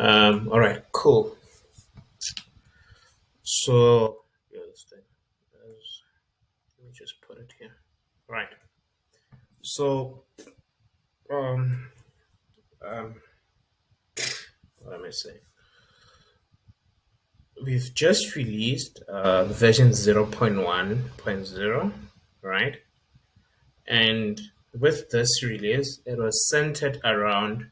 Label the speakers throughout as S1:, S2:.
S1: All right, cool. So, yeah, let me just put it here. Right. So, um, um, what am I saying? We've just released version 0.1.0, right? And with this release, it was centered around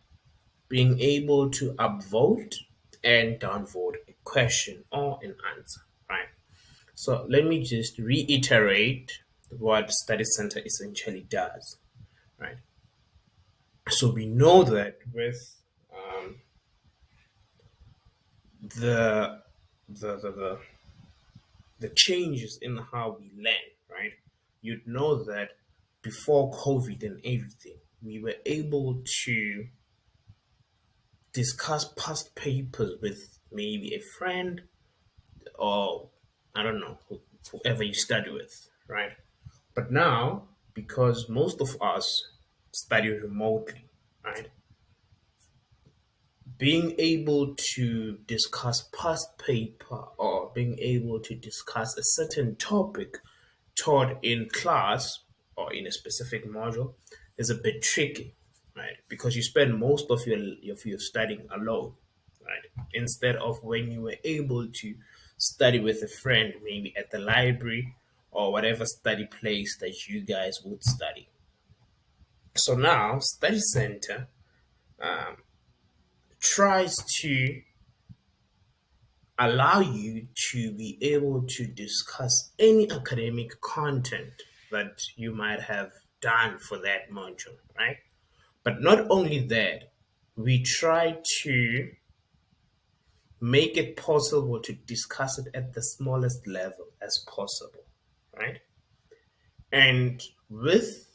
S1: being able to upvote and downvote a question or an answer, right? So let me just reiterate what Study Center essentially does, right? So we know that with um, the, the the changes in how we learn, right? You'd know that before COVID and everything, we were able to discuss past papers with maybe a friend or I don't know, whoever you study with, right? But now, because most of us study remotely, right? Being able to discuss past paper or being able to discuss a certain topic taught in class or in a specific module is a bit tricky, right? Because you spend most of your studying alone, right? Instead of when you were able to study with a friend, maybe at the library or whatever study place that you guys would study. So now, Study Center tries to allow you to be able to discuss any academic content that you might have done for that module, right? But not only that, we try to make it possible to discuss it at the smallest level as possible, right? And with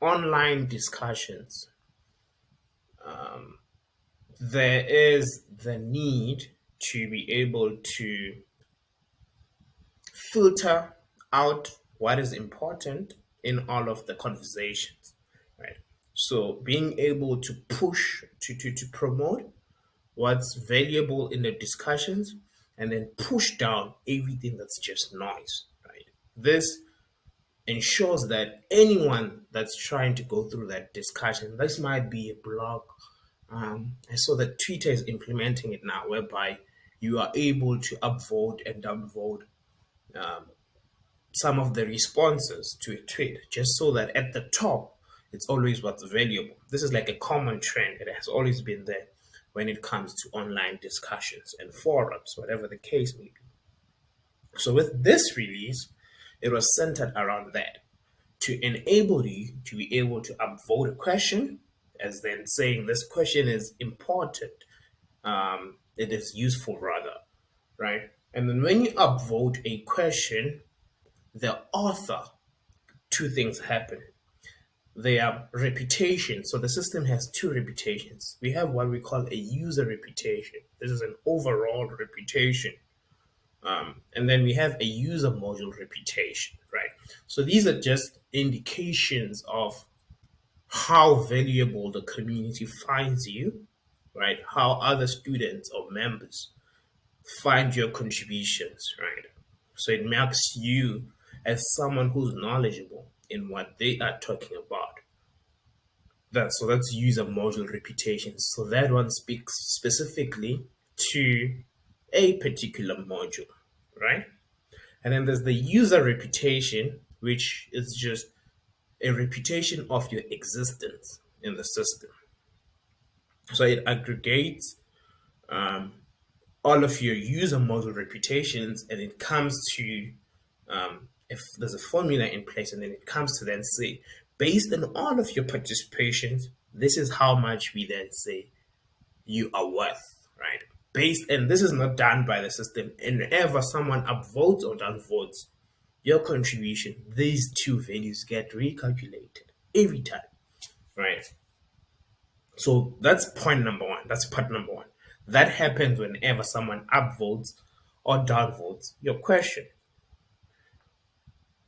S1: online discussions, there is the need to be able to filter out what is important in all of the conversations, right? So being able to push to promote what's valuable in the discussions and then push down everything that's just noise, right? This ensures that anyone that's trying to go through that discussion, this might be a blog. I saw that Twitter is implementing it now, whereby you are able to upvote and downvote some of the responses to a tweet, just so that at the top, it's always what's valuable. This is like a common trend. It has always been there when it comes to online discussions and forums, whatever the case may be. So with this release, it was centered around that to enable you to be able to upvote a question, as then saying this question is important, it is useful rather, right? And then when you upvote a question, the author, two things happen. Their reputation. So the system has two reputations. We have what we call a user reputation. This is an overall reputation. And then we have a user module reputation, right? So these are just indications of how valuable the community finds you, right? How other students or members find your contributions, right? So it marks you as someone who's knowledgeable in what they are talking about. That's user module reputation. So that one speaks specifically to a particular module, right? And then there's the user reputation, which is just a reputation of your existence in the system. So it aggregates all of your user model reputations and it comes to if there's a formula in place and then it comes to then say based on all of your participations, this is how much we then say you are worth, right? Based, and this is not done by the system. And whenever someone upvotes or downvotes your contribution, these two values get recalculated every time, right? So that's point number one. That's part number one. That happens whenever someone upvotes or downvotes your question.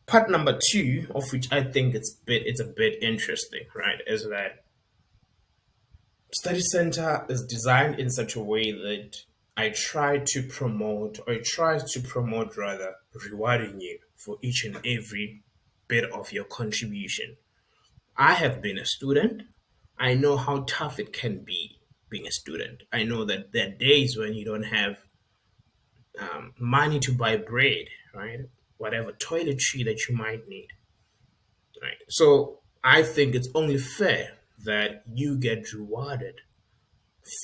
S1: Part number two, of which I think it's a bit interesting, right, is that Study Center is designed in such a way that I try to promote rather, rewarding you for each and every bit of your contribution. I have been a student. I know how tough it can be being a student. I know that there are days when you don't have money to buy bread, right? Whatever toiletry that you might need, right? So I think it's only fair that you get rewarded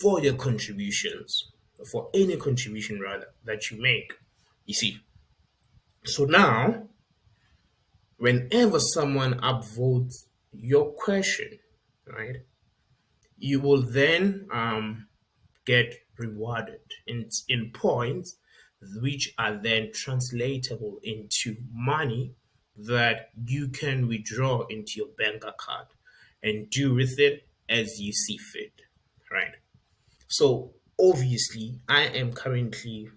S1: for your contributions, for any contribution rather that you make. You see, so now whenever someone upvotes your question, right, you will then get rewarded in points which are then translatable into money that you can withdraw into your bank account and do with it as you see fit, right? So obviously, I am currently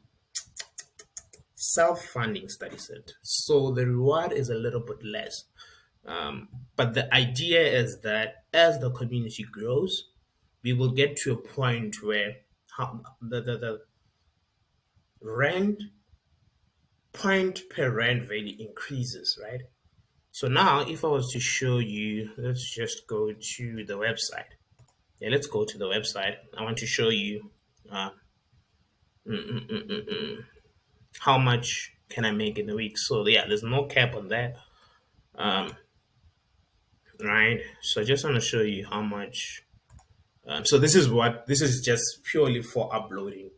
S1: self-funding study center, so the reward is a little bit less. But the idea is that as the community grows, we will get to a point where the rent point per rent value increases, right? So now, if I was to show you, let's just go to the website. Yeah, let's go to the website. I want to show you uh, how much can I make in a week. So yeah, there's no cap on that, right? So I just want to show you how much. So this is just purely for uploading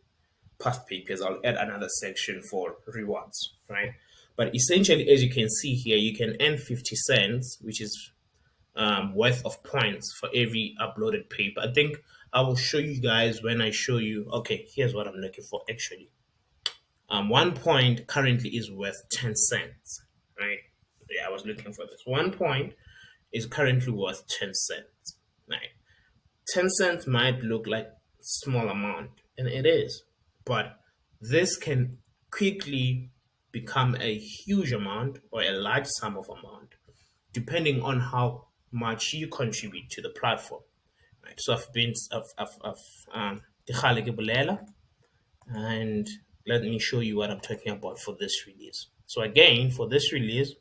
S1: past papers. I'll add another section for rewards, right? But essentially, as you can see here, you can earn 50 cents, which is worth of points for every uploaded paper. I think I will show you guys when I show you. Okay, here's what I'm looking for actually. 1 point currently is worth 10 cents, right? Yeah, I was looking for this. 1 point is currently worth 10 cents, right? 10 cents might look like small amount, and it is, but this can quickly become a huge amount or a large sum of amount, depending on how much you contribute to the platform. Right? So I've been, and let me show you what I'm talking about for this release. So again, for this release,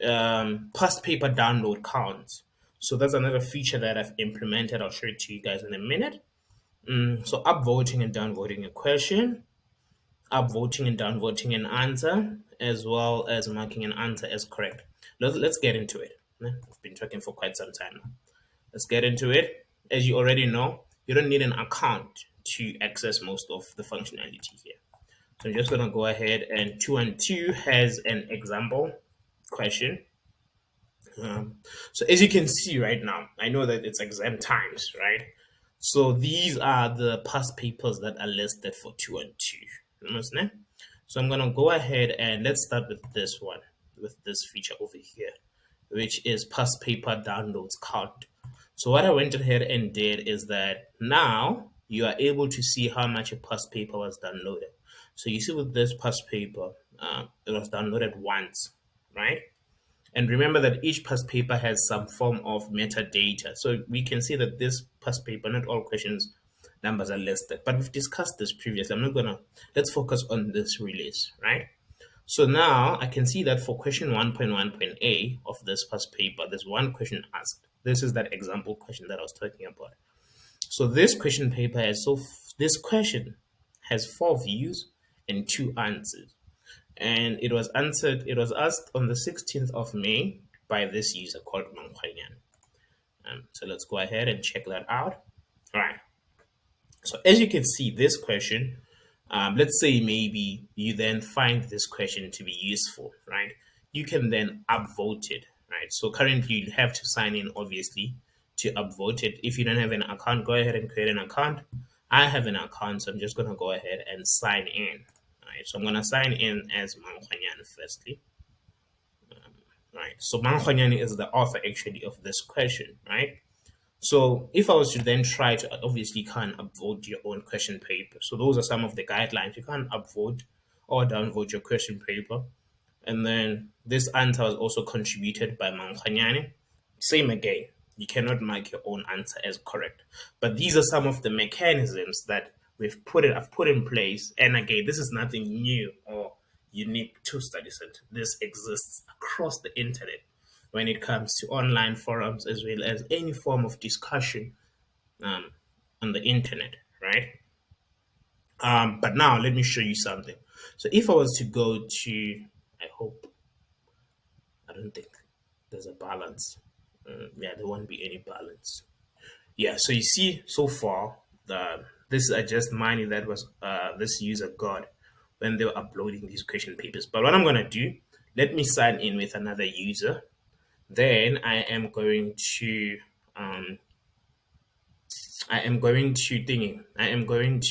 S1: past paper download counts. So that's another feature that I've implemented. I'll show it to you guys in a minute. So upvoting and downvoting a question, upvoting and downvoting an answer, as well as marking an answer as correct. Let's get into it. I've been talking for quite some time now. Let's get into it. As you already know, you don't need an account to access most of the functionality here. So I'm just going to go ahead, and 2 and 2 has an example question. So as you can see right now, I know that it's exam times, right? So these are the past papers that are listed for 2 and 2. Understand? So I'm going to go ahead and let's start with this one, with this feature over here, which is past paper downloads count. So what I went ahead and did is that now you are able to see how much a past paper was downloaded. So you see with this past paper, it was downloaded once, right? And remember that each past paper has some form of metadata. So we can see that this past paper, not all questions numbers are listed, but we've discussed this previously. Let's focus on this release, right? So now I can see that for question 1.1.a of this past paper, there's one question asked. This is that example question that I was talking about. So this question paper this question has 4 views and 2 answers. And it was asked on the 16th of May by this user called Mankhwanyan. So let's go ahead and check that out. All right. So as you can see, this question, let's say maybe you then find this question to be useful, right? You can then upvote it, right? So currently you have to sign in, obviously, to upvote it. If you don't have an account, go ahead and create an account. I have an account, so I'm just going to go ahead and sign in. Right, so I'm going to sign in as Mankhwanyan firstly. Right, so Mankhwanyan is the author actually of this question, right? So if I was to then try to, obviously you can't upvote your own question paper. So those are some of the guidelines. You can't upvote or downvote your question paper. And then this answer was also contributed by Mankhwanyan. Same again. You cannot mark your own answer as correct. But these are some of the mechanisms that I've put in place. And again, this is nothing new or unique to StudyCenter. This exists across the internet when it comes to online forums as well as any form of discussion um, on the internet, right? But now let me show you something. So if I was to go to, I don't think there's a balance. Yeah, there won't be any balance. Yeah, so you see, so far, this is just money that was this user got when they were uploading these question papers. But what I'm gonna do, let me sign in with another user. Then um, I am going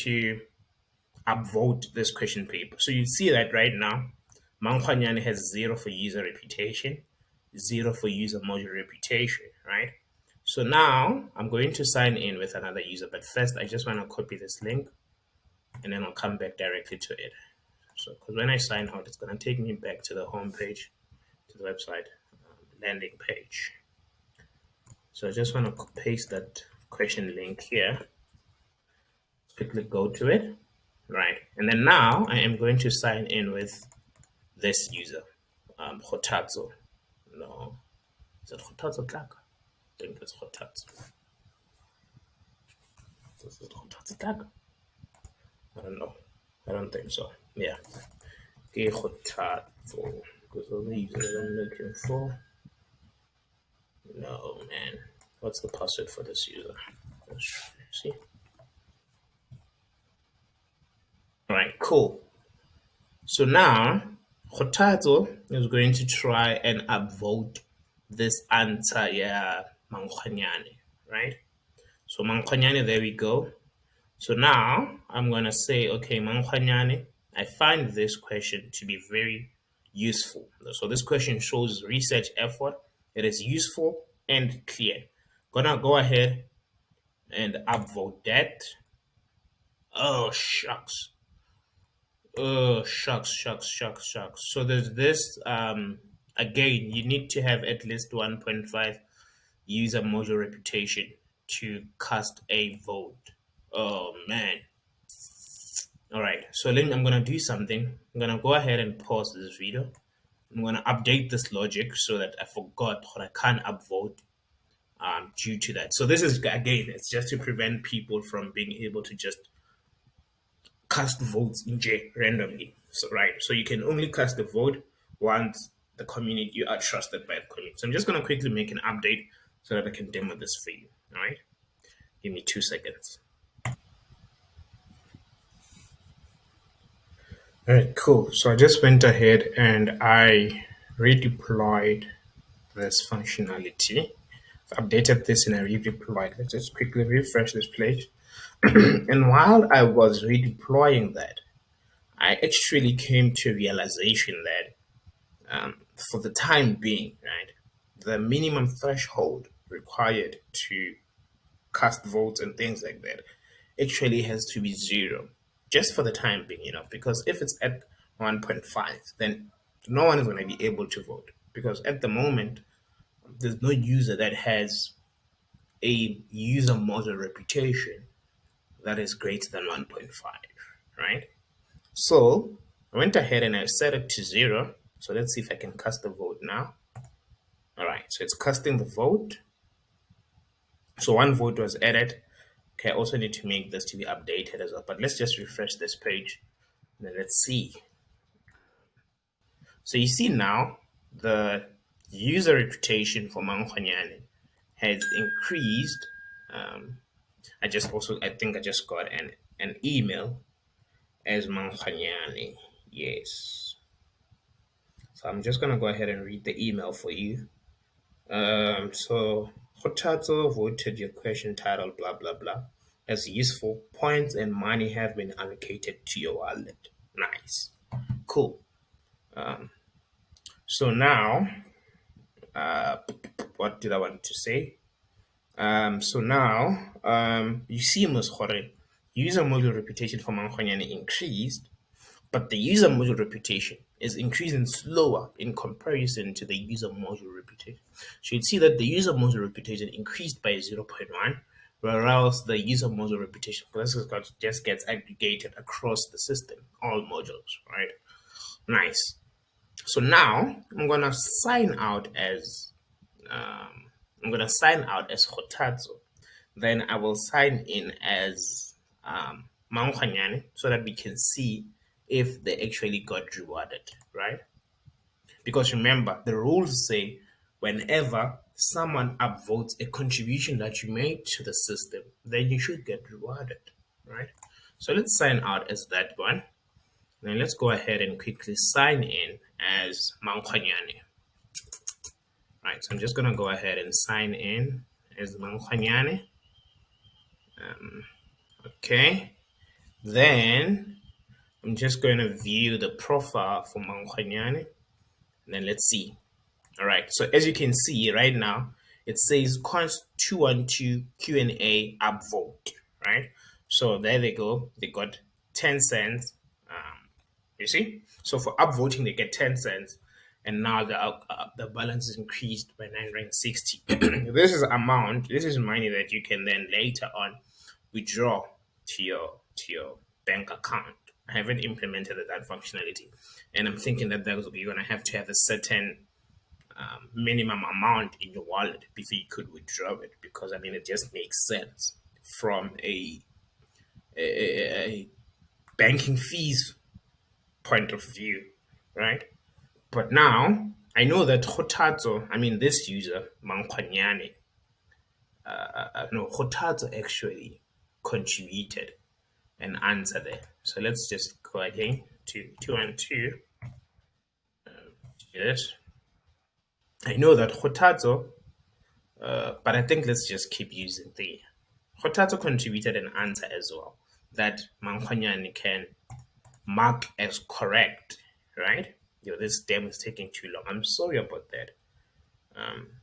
S1: to upvote this question paper. So you see that right now, Mankhwanyane has 0 for user reputation, 0 for user module reputation, right? So now I'm going to sign in with another user, but first I just want to copy this link and then I'll come back directly to it. So, because when I sign out, it's going to take me back to the home page, to the website landing page. So I just want to paste that question link here. Quickly go to it, right? And then now I am going to sign in with this user, Hotatsu. No, is it Hotatsu Tag? I think it's Hotatsu. This is Hotatsu Tag. I don't know. I don't think so. Yeah. Okay, Hotatsu. Because of the user that I'm looking for. No, man. What's the password for this user? Let's see. All right, cool. So now, Hotatsu is going to try and upvote this answer, yeah, Mankhwanyane, right? So Mankhwanyane, there we go. So now I'm going to say, okay, Mankhwanyane, I find this question to be very useful. So this question shows research effort. It is useful and clear. Gonna go ahead and upvote that. Oh, shucks. Oh, shucks. So there's this, again, you need to have at least 1.5 user module reputation to cast a vote. Oh, man. All right, so I'm going to do something. I'm going to go ahead and pause this video. I'm going to update this logic so that I forgot or I can't upvote due to that. So this is, again, it's just to prevent people from being able to just cast votes in J randomly. So right, so you can only cast the vote once the community, you are trusted by the community. So I'm just going to quickly make an update so that I can demo this for you. All right, give me 2 seconds. All right, cool. So I just went ahead and I redeployed this functionality. I've updated this and I redeployed. Let's just quickly refresh this page. And while I was redeploying that, I actually came to a realization that for the time being, right, the minimum threshold required to cast votes and things like that actually has to be 0, just for the time being, because if it's at 1.5, then no one is going to be able to vote, because at the moment, there's no user that has a user module reputation that is greater than 1.5, right? So I went ahead and I set it to 0. So let's see if I can cast the vote now. All right, so it's casting the vote. So 1 vote was added. Okay, I also need to make this to be updated as well, but let's just refresh this page. And then let's see. So you see now the user reputation for Mankhwanyane has increased. I think I just got an email as Mankhwanyane. Yes. So I'm just gonna go ahead and read the email for you. So Hotatsu voted your question title, blah blah blah, as useful. Points and money have been allocated to your wallet. Nice, cool. So now, what did I want to say? So now, you see, user module reputation for Mankhwanyane increased, but the user module reputation is increasing slower in comparison to the user module reputation. So you'd see that the user module reputation increased by 0.1, whereas the user module reputation just gets aggregated across the system, all modules, right? Nice. So now I'm gonna sign out as Hotatso. Then I will sign in as Mankhanyane so that we can see if they actually got rewarded, right? Because remember, the rules say whenever someone upvotes a contribution that you made to the system, then you should get rewarded, right? So let's sign out as that one. Then let's go ahead and quickly sign in as Mankhanyane. Right, so I'm just going to go ahead and sign in as Mankhanyane. Okay, then I'm just going to view the profile for Mankhanyane. And then let's see. All right, so as you can see right now, it says Const 212 Q&A upvote, right? So there they go. They got 10 cents. You see? So for upvoting, they get 10 cents. And now the balance is increased by 9.60. This is amount. This is money that you can then later on withdraw to your bank account. I haven't implemented that functionality, and I'm thinking that you're gonna have to have a certain minimum amount in your wallet before you could withdraw it, because I mean it just makes sense from a banking fees point of view, right? But now I know that Hotatso, I mean this user Mankhanyane, Hotatso actually contributed an answer there. So let's just go again to 212. Yes, I know that Hotatso, but I think let's just keep using the Hotatso contributed an answer as well that Mankhanyane can mark as correct, right? This demo is taking too long. I'm sorry about that.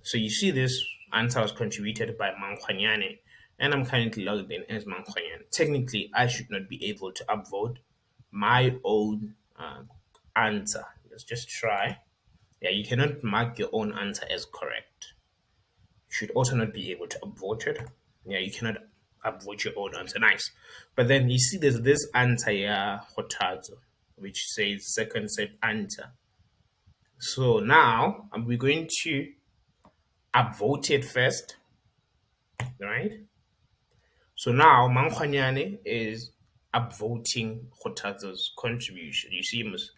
S1: So you see this answer was contributed by Mankhanyane, and I'm currently logged in as Mankhanyane. Technically, I should not be able to upvote my own answer. Let's just try. Yeah, you cannot mark your own answer as correct. You should also not be able to upvote it. Yeah, you cannot upvote your own answer. Nice. But then you see there's this answer here, Hotatso, which says second set answer. So now we're going to upvote it first, right? So now Mankhanyane is upvoting Hotatso's contribution. You see, it was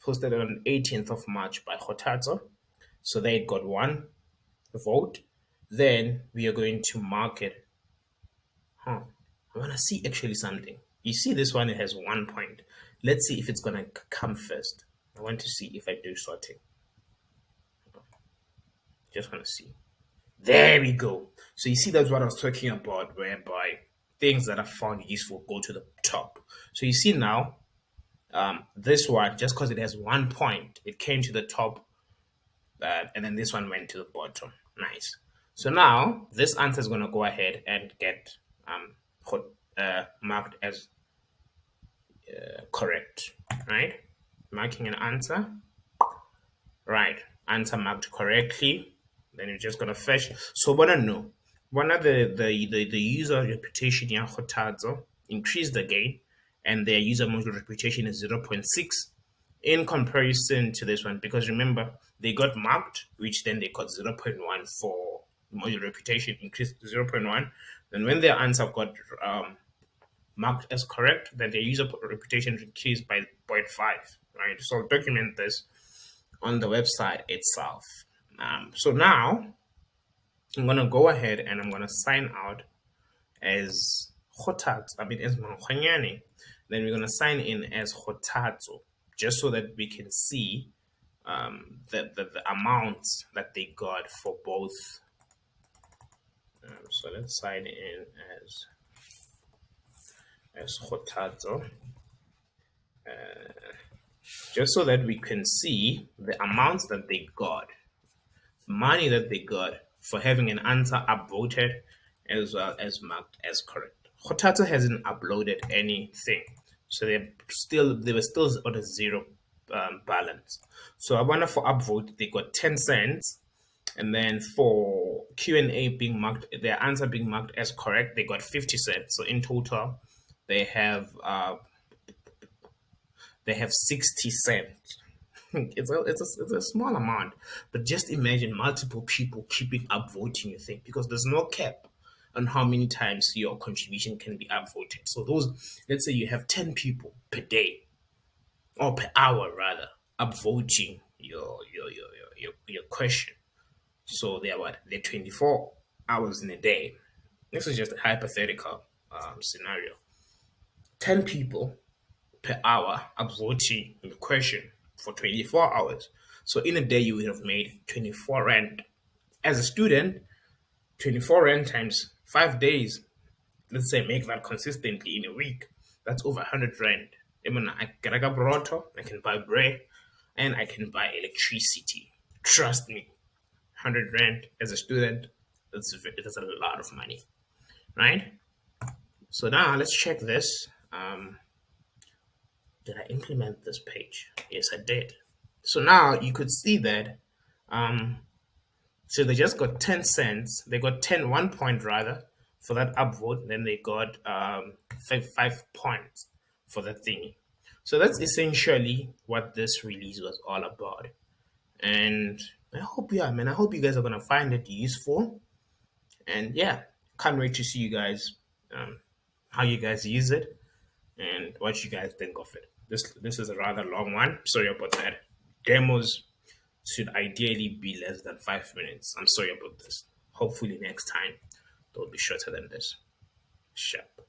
S1: posted on 18th of March by Hotatso. So they got one vote. Then we are going to mark it. I want to see actually something. You see this one, it has 1 point. Let's see if it's going to come first. I want to see if I do sorting. Just want to see. There we go. So you see that's what I was talking about, whereby things that are found useful go to the top. So you see now, this one, just because it has 1 point, it came to the top, and then this one went to the bottom. Nice. So now this answer is going to go ahead and get marked as correct, right? Marking an answer, right? Answer marked correctly. Then you're just gonna fetch. So what I know, one of the user reputation here, Hotatso, increased again, and their user module reputation is 0.6 in comparison to this one, because remember they got marked, which then they got 0.1 for module reputation, increased to 0.1. Then when their answer got marked as correct, then their user reputation increased by 0.5, right? So I'll document this on the website itself. So now I'm gonna go ahead and I'm gonna sign out as as Mankhanyane. Then we're gonna sign in as Hotatso, just so that we can see the amounts that they got for both. So let's sign in as Hotatso, just so that we can see the amounts that they got, money that they got for having an answer upvoted as well as marked as correct. Hotatso hasn't uploaded anything, so they were still on a zero balance. So I wonder for upvote they got 10 cents, and then for Q&A being marked, their answer being marked as correct, they got 50 cents. So in total, they have uh, they have 60 cents. It's a small amount, but just imagine multiple people keeping upvoting your thing because there's no cap on how many times your contribution can be upvoted. So those, let's say you have 10 people per day or per hour rather upvoting your question. So they're what? They're 24 hours in a day. This is just a hypothetical scenario. 10 people per hour upvoting the question for 24 hours. So in a day, you would have made 24 rand. As a student, 24 rand times 5 days, let's say make that consistently in a week, that's over 100 rand. I mean, I can get a broto, I can buy bread, and I can buy electricity. Trust me, 100 rand as a student, that's a lot of money, right? So now let's check this. Did I implement this page? Yes, I did. So now you could see that. Um, so they just got 10 cents. They got 1 point rather for that upvote. Then they got 5 points for that thingy. So that's essentially what this release was all about. And I hope, yeah, man, I hope you guys are gonna find it useful. And yeah, can't wait to see you guys, how you guys use it and what you guys think of it. This is a rather long one. Sorry about that. Demos should ideally be less than 5 minutes. I'm sorry about this. Hopefully next time they'll be shorter than this. Sharp.